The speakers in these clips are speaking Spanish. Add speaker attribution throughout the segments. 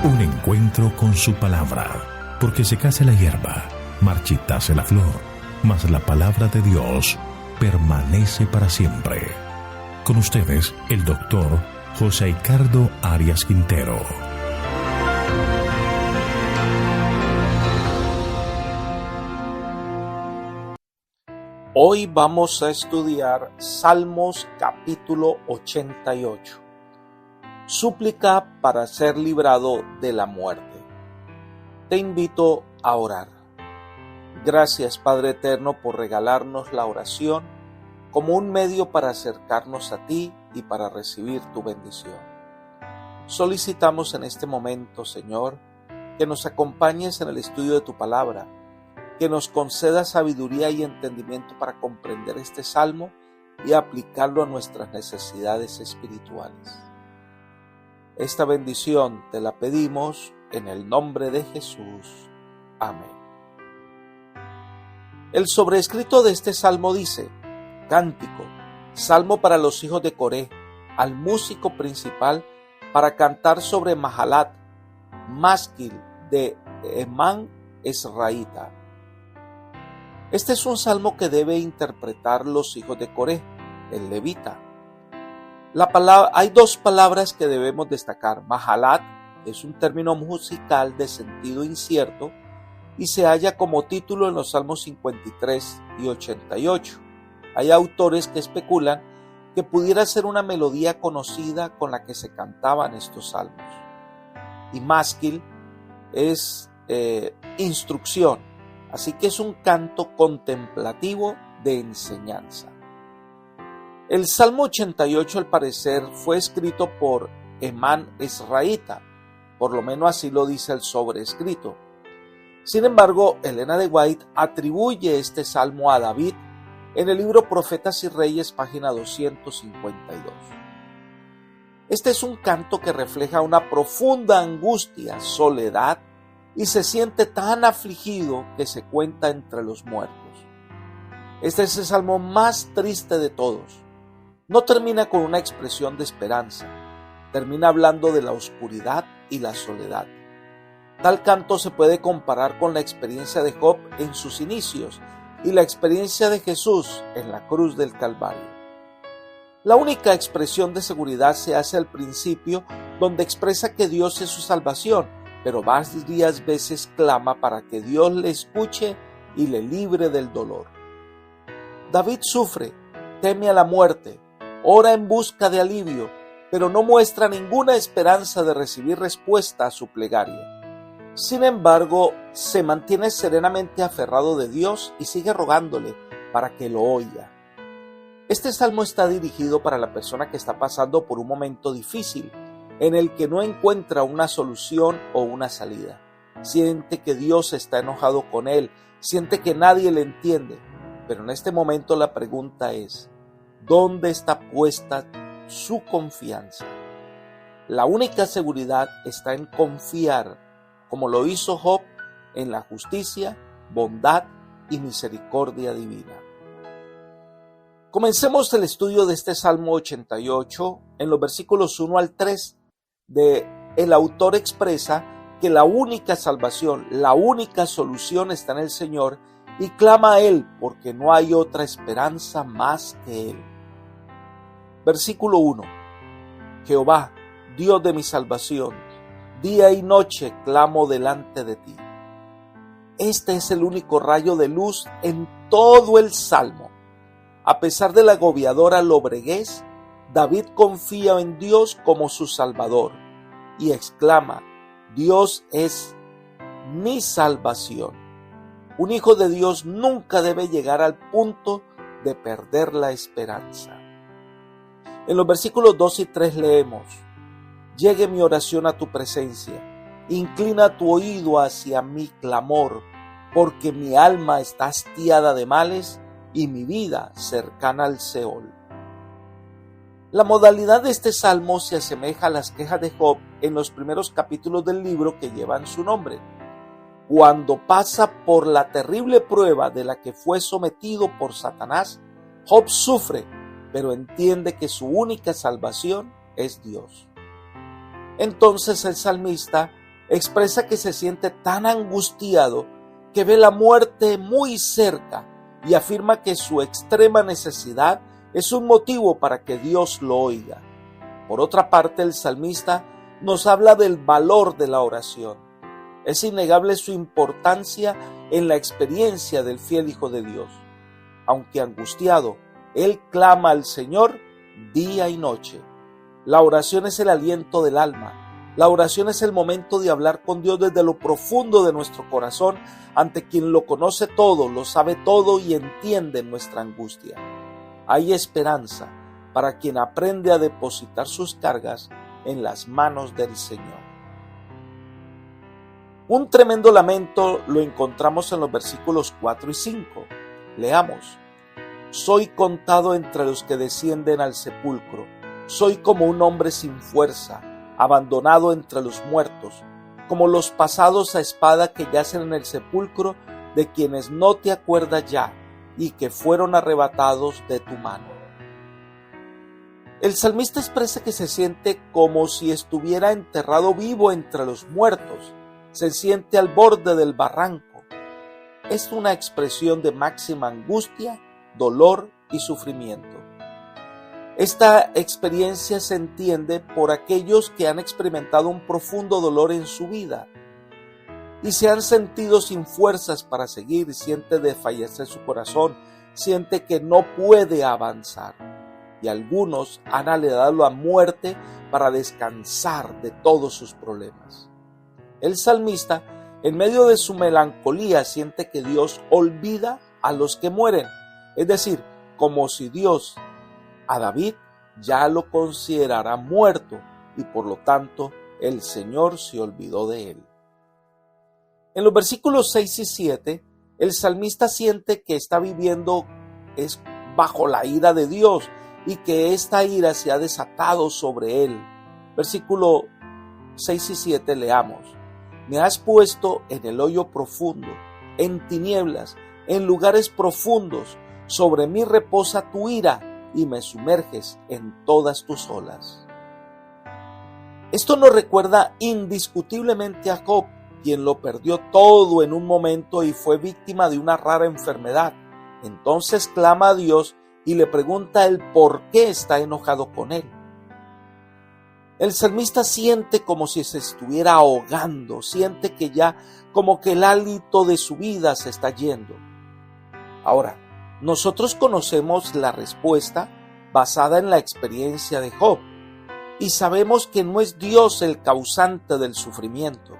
Speaker 1: Un encuentro con su palabra, porque secase la hierba, marchitase la flor, mas la palabra de Dios permanece para siempre. Con ustedes, el doctor José Ricardo Arias Quintero.
Speaker 2: Hoy vamos a estudiar Salmos capítulo 88. Súplica para ser librado de la muerte. Te invito a orar. Gracias, Padre Eterno, por regalarnos la oración como un medio para acercarnos a ti y para recibir tu bendición. Solicitamos en este momento, Señor, que nos acompañes en el estudio de tu palabra, que nos conceda sabiduría y entendimiento para comprender este salmo y aplicarlo a nuestras necesidades espirituales. Esta bendición te la pedimos en el nombre de Jesús. Amén. El sobrescrito de este salmo dice: Cántico, salmo para los hijos de Coré, al músico principal para cantar sobre Mahalat, másquil de Emán Esraíta. Este es un salmo que debe interpretar los hijos de Coré, el levita. Hay dos palabras que debemos destacar. Mahalat es un término musical de sentido incierto y se halla como título en los Salmos 53 y 88. Hay autores que especulan que pudiera ser una melodía conocida con la que se cantaban estos salmos. Y másquil es instrucción, así que es un canto contemplativo de enseñanza. El Salmo 88, al parecer, fue escrito por Emán Esraíta, por lo menos así lo dice el sobrescrito. Sin embargo, Elena de White atribuye este salmo a David en el libro Profetas y Reyes, página 252. Este es un canto que refleja una profunda angustia, soledad, y se siente tan afligido que se cuenta entre los muertos. Este es el salmo más triste de todos. No termina con una expresión de esperanza, termina hablando de la oscuridad y la soledad. Tal canto se puede comparar con la experiencia de Job en sus inicios y la experiencia de Jesús en la cruz del Calvario. La única expresión de seguridad se hace al principio, donde expresa que Dios es su salvación, pero varias veces clama para que Dios le escuche y le libre del dolor. David sufre, teme a la muerte, ora en busca de alivio, pero no muestra ninguna esperanza de recibir respuesta a su plegaria. Sin embargo, se mantiene serenamente aferrado de Dios y sigue rogándole para que lo oiga. Este salmo está dirigido para la persona que está pasando por un momento difícil, en el que no encuentra una solución o una salida. Siente que Dios está enojado con él, siente que nadie le entiende, pero en este momento la pregunta es: ¿dónde está puesta su confianza? La única seguridad está en confiar, como lo hizo Job, en la justicia, bondad y misericordia divina. Comencemos el estudio de este Salmo 88 en los versículos 1 al 3. El autor expresa que la única salvación, la única solución está en el Señor y clama a Él porque no hay otra esperanza más que Él. Versículo 1. Jehová, Dios de mi salvación, día y noche clamo delante de ti. Este es el único rayo de luz en todo el Salmo. A pesar de la agobiadora lobreguez, David confía en Dios como su Salvador y exclama: Dios es mi salvación. Un hijo de Dios nunca debe llegar al punto de perder la esperanza. En los versículos 2 y 3 leemos: Llegue mi oración a tu presencia, inclina tu oído hacia mi clamor, porque mi alma está hastiada de males y mi vida cercana al Seol. La modalidad de este salmo se asemeja a las quejas de Job en los primeros capítulos del libro que llevan su nombre. Cuando pasa por la terrible prueba de la que fue sometido por Satanás, Job sufre, pero entiende que su única salvación es Dios. Entonces el salmista expresa que se siente tan angustiado que ve la muerte muy cerca y afirma que su extrema necesidad es un motivo para que Dios lo oiga. Por otra parte, el salmista nos habla del valor de la oración. Es innegable su importancia en la experiencia del fiel Hijo de Dios. Aunque angustiado, él clama al Señor día y noche. La oración es el aliento del alma. La oración es el momento de hablar con Dios desde lo profundo de nuestro corazón, ante quien lo conoce todo, lo sabe todo y entiende nuestra angustia. Hay esperanza para quien aprende a depositar sus cargas en las manos del Señor. Un tremendo lamento lo encontramos en los versículos 4 y 5. Leamos: soy contado entre los que descienden al sepulcro, soy como un hombre sin fuerza, abandonado entre los muertos, como los pasados a espada que yacen en el sepulcro, de quienes no te acuerdas ya y que fueron arrebatados de tu mano. El salmista expresa que se siente como si estuviera enterrado vivo entre los muertos, se siente al borde del barranco. Es una expresión de máxima angustia, dolor y sufrimiento. Esta experiencia se entiende por aquellos que han experimentado un profundo dolor en su vida y se han sentido sin fuerzas para seguir, siente desfallecer su corazón, siente que no puede avanzar. Y algunos han anhelado la muerte para descansar de todos sus problemas. El salmista, en medio de su melancolía, siente que Dios olvida a los que mueren, es decir, como si Dios a David ya lo considerara muerto y por lo tanto el Señor se olvidó de él. En los versículos 6 y 7, el salmista siente que está viviendo bajo la ira de Dios y que esta ira se ha desatado sobre él. Versículo 6 y 7 leamos: me has puesto en el hoyo profundo, en tinieblas, en lugares profundos, sobre mí reposa tu ira y me sumerges en todas tus olas. Esto nos recuerda indiscutiblemente a Job, quien lo perdió todo en un momento y fue víctima de una rara enfermedad. Entonces clama a Dios y le pregunta el por qué está enojado con él. El salmista siente como si se estuviera ahogando, siente que ya como que el hálito de su vida se está yendo. Ahora, nosotros conocemos la respuesta basada en la experiencia de Job y sabemos que no es Dios el causante del sufrimiento.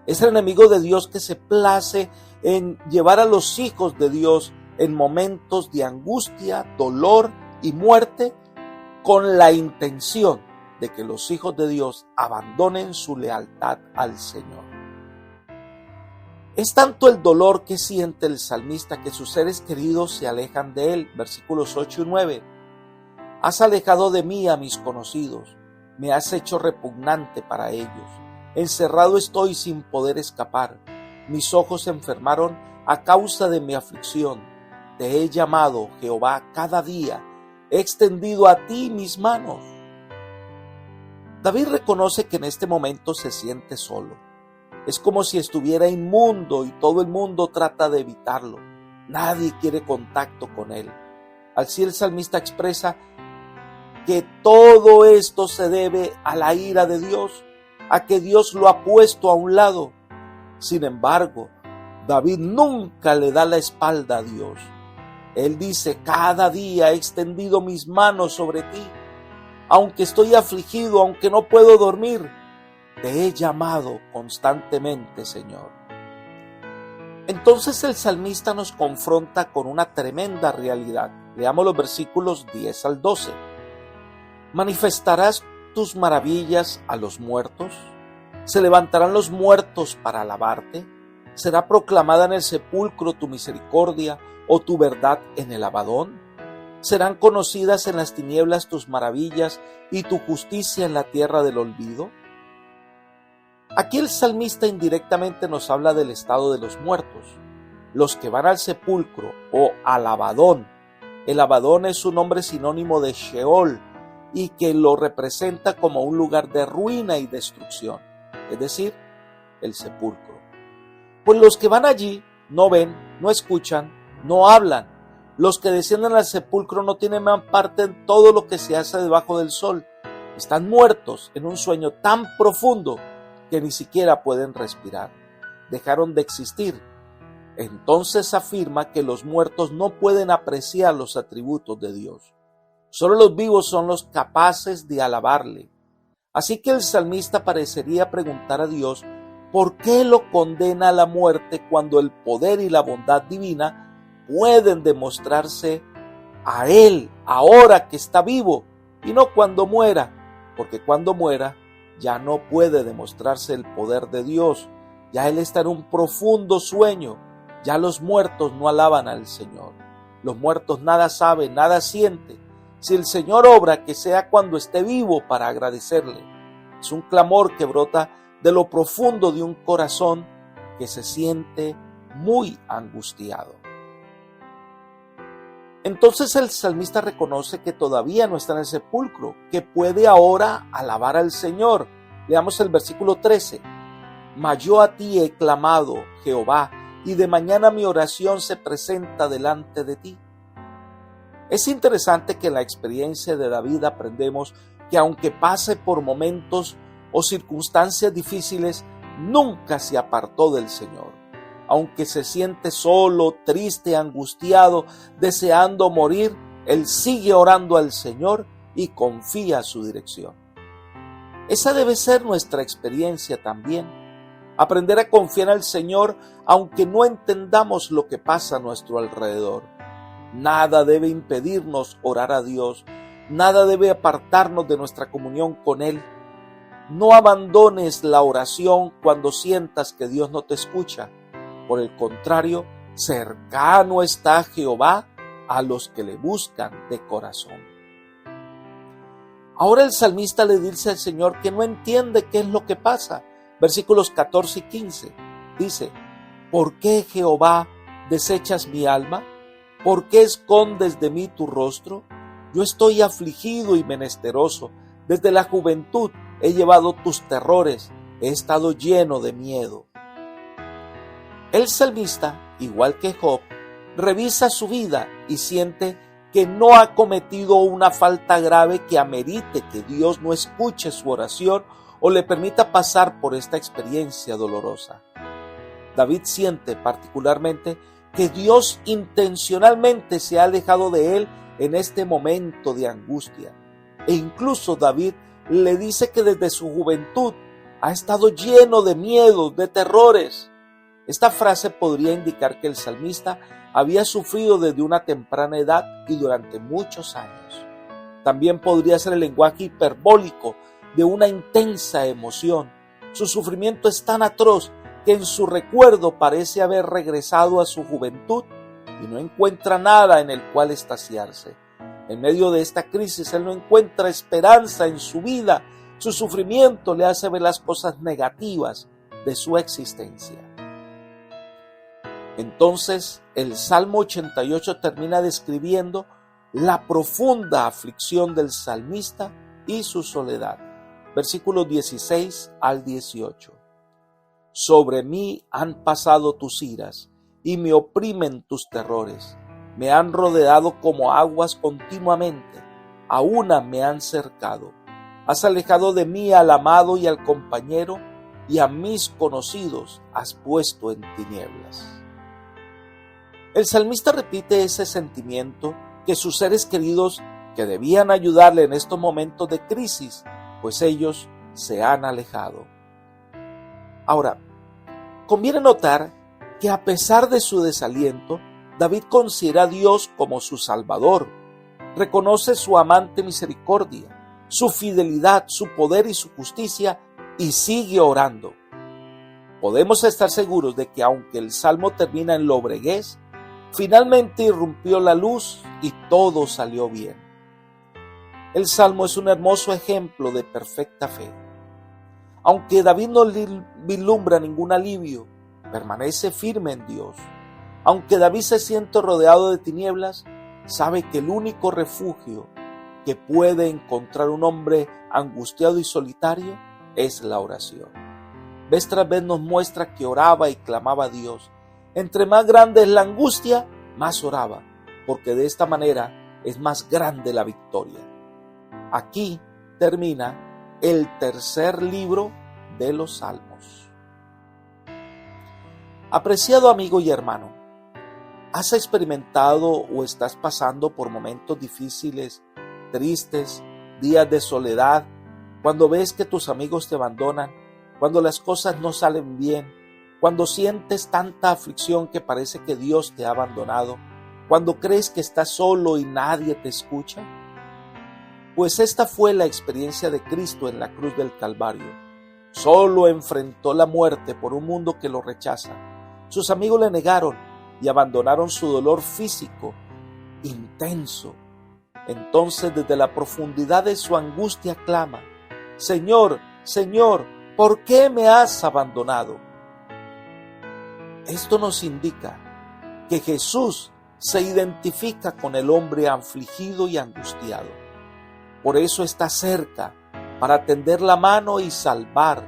Speaker 2: Es el enemigo de Dios que se place en llevar a los hijos de Dios en momentos de angustia, dolor y muerte, con la intención de que los hijos de Dios abandonen su lealtad al Señor. Es tanto el dolor que siente el salmista que sus seres queridos se alejan de él. Versículos 8 y 9. Has alejado de mí a mis conocidos, me has hecho repugnante para ellos. Encerrado estoy sin poder escapar. Mis ojos se enfermaron a causa de mi aflicción. Te he llamado, Jehová, cada día. He extendido a ti mis manos. David reconoce que en este momento se siente solo. Es como si estuviera inmundo y todo el mundo trata de evitarlo. Nadie quiere contacto con él. Así el salmista expresa que todo esto se debe a la ira de Dios, a que Dios lo ha puesto a un lado. Sin embargo, David nunca le da la espalda a Dios. Él dice: cada día he extendido mis manos sobre ti. Aunque estoy afligido, aunque no puedo dormir, te he llamado constantemente, Señor. Entonces el salmista nos confronta con una tremenda realidad. Leamos los versículos 10 al 12. ¿Manifestarás tus maravillas a los muertos? ¿Se levantarán los muertos para alabarte? ¿Será proclamada en el sepulcro tu misericordia o tu verdad en el Abadón? ¿Serán conocidas en las tinieblas tus maravillas y tu justicia en la tierra del olvido? Aquí el salmista indirectamente nos habla del estado de los muertos, los que van al sepulcro o al Abadón. El Abadón es un nombre sinónimo de Sheol y que lo representa como un lugar de ruina y destrucción. Es decir, el sepulcro. Pues los que van allí no ven, no escuchan, no hablan. Los que descienden al sepulcro no tienen más parte en todo lo que se hace debajo del sol. Están muertos en un sueño tan profundo que ni siquiera pueden respirar. Dejaron de existir. Entonces afirma que los muertos no pueden apreciar los atributos de Dios. Solo los vivos son los capaces de alabarle. Así que el salmista parecería preguntar a Dios por qué lo condena a la muerte cuando el poder y la bondad divina pueden demostrarse a él ahora que está vivo y no cuando muera, porque cuando muera ya no puede demostrarse el poder de Dios, ya él está en un profundo sueño, ya los muertos no alaban al Señor, los muertos nada saben, nada sienten. Si el Señor obra, que sea cuando esté vivo para agradecerle. Es un clamor que brota de lo profundo de un corazón que se siente muy angustiado. Entonces el salmista reconoce que todavía no está en el sepulcro, que puede ahora alabar al Señor. Leamos el versículo 13. Mas yo a ti he clamado, Jehová, y de mañana mi oración se presenta delante de ti. Es interesante que en la experiencia de David aprendemos que aunque pase por momentos o circunstancias difíciles, nunca se apartó del Señor. Aunque se siente solo, triste, angustiado, deseando morir, él sigue orando al Señor y confía su dirección. Esa debe ser nuestra experiencia también. Aprender a confiar al Señor aunque no entendamos lo que pasa a nuestro alrededor. Nada debe impedirnos orar a Dios, nada debe apartarnos de nuestra comunión con Él. No abandones la oración cuando sientas que Dios no te escucha. Por el contrario, cercano está Jehová a los que le buscan de corazón. Ahora el salmista le dice al Señor que no entiende qué es lo que pasa. Versículos 14 y 15 dice: ¿Por qué, Jehová, desechas mi alma? ¿Por qué escondes de mí tu rostro? Yo estoy afligido y menesteroso. Desde la juventud he llevado tus terrores. He estado lleno de miedo. El salmista, igual que Job, revisa su vida y siente que no ha cometido una falta grave que amerite que Dios no escuche su oración o le permita pasar por esta experiencia dolorosa. David siente particularmente que Dios intencionalmente se ha alejado de él en este momento de angustia. E incluso David le dice que desde su juventud ha estado lleno de miedos, de terrores. Esta frase podría indicar que el salmista había sufrido desde una temprana edad y durante muchos años. También podría ser el lenguaje hiperbólico de una intensa emoción. Su sufrimiento es tan atroz que en su recuerdo parece haber regresado a su juventud y no encuentra nada en el cual estaciarse. En medio de esta crisis él no encuentra esperanza en su vida. Su sufrimiento le hace ver las cosas negativas de su existencia. Entonces el Salmo 88 termina describiendo la profunda aflicción del salmista y su soledad. Versículos 16 al 18. Sobre mí han pasado tus iras y me oprimen tus terrores. Me han rodeado como aguas continuamente, a una me han cercado. Has alejado de mí al amado y al compañero, y a mis conocidos has puesto en tinieblas. El salmista repite ese sentimiento que sus seres queridos, que debían ayudarle en estos momentos de crisis, pues ellos se han alejado. Ahora, conviene notar que a pesar de su desaliento, David considera a Dios como su Salvador, reconoce su amante misericordia, su fidelidad, su poder y su justicia, y sigue orando. Podemos estar seguros de que aunque el salmo termina en lobreguez, finalmente irrumpió la luz y todo salió bien. El salmo es un hermoso ejemplo de perfecta fe. Aunque David no vislumbra ningún alivio, permanece firme en Dios. Aunque David se siente rodeado de tinieblas, sabe que el único refugio que puede encontrar un hombre angustiado y solitario es la oración. vez tras vez nos muestra que oraba y clamaba a Dios. Entre más grande es la angustia, más oraba, porque de esta manera es más grande la victoria. Aquí termina el tercer libro de los Salmos. Apreciado amigo y hermano, ¿has experimentado o estás pasando por momentos difíciles, tristes, días de soledad, cuando ves que tus amigos te abandonan, cuando las cosas no salen bien, cuando sientes tanta aflicción que parece que Dios te ha abandonado, cuando crees que estás solo y nadie te escucha? Pues esta fue la experiencia de Cristo en la cruz del Calvario. Solo enfrentó la muerte por un mundo que lo rechaza. Sus amigos le negaron y abandonaron su dolor físico intenso. Entonces, desde la profundidad de su angustia clama: Señor, Señor, ¿por qué me has abandonado? Esto nos indica que Jesús se identifica con el hombre afligido y angustiado. Por eso está cerca para tender la mano y salvar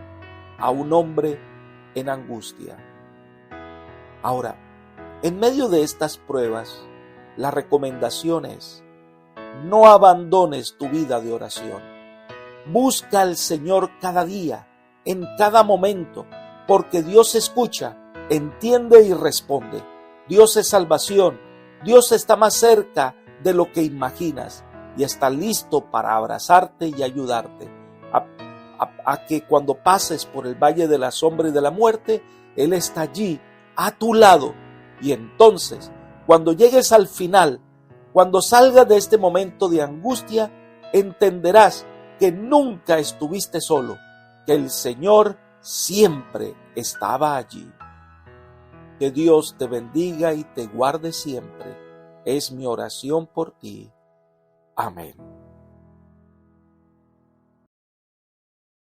Speaker 2: a un hombre en angustia. Ahora, en medio de estas pruebas, la recomendación es: no abandones tu vida de oración. Busca al Señor cada día, en cada momento, porque Dios escucha, entiende y responde. Dios es salvación. Dios está más cerca de lo que imaginas y está listo para abrazarte y ayudarte a que cuando pases por el valle de la sombra y de la muerte, Él está allí a tu lado. Y entonces, cuando llegues al final, cuando salgas de este momento de angustia, entenderás que nunca estuviste solo, que el Señor siempre estaba allí. Que Dios te bendiga y te guarde siempre. Es mi oración por ti. Amén.